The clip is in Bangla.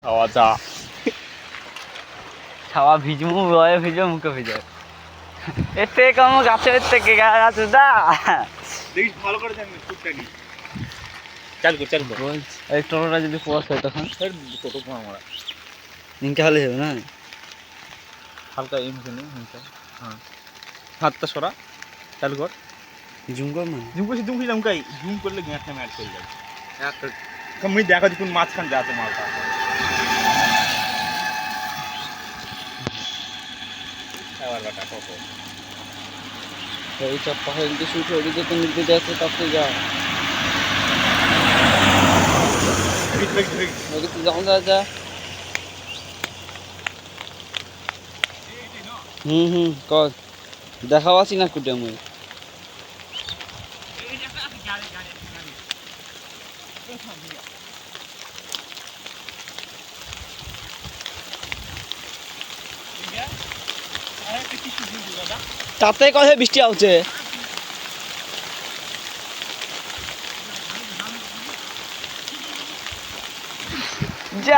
আওয়াজা ছাওয়া ভিজমু বয়ে ভিজে মুখে ভিজে এর থেকে কম গাছের থেকে গাছ দা দেখিস ভালো করে জানি টুকটা নি চাল কর এই টোটোটা যদি পোয়াস হয় তখন টোটো কো আমরা নিনকে হলে হবে না হালকা এমকে নি হালকা হ্যাঁ হাতটা সরা চালু কর জুম কর না জুম কাই জুম করলে গ্যাসটা ম্যাচ হয়ে যাবে একটা কমই দেখা যে কোন মাছখান যাতে মালটা আবার বাটা টোটো এই চাপ পাহাড় দিকে শুট হয়ে দিতে নিতে যাচ্ছে তাতে যা ওদিকে যাও যা কর দেখাও আছি না কুটে মুই তাতে কহে বৃষ্টি আউছে যা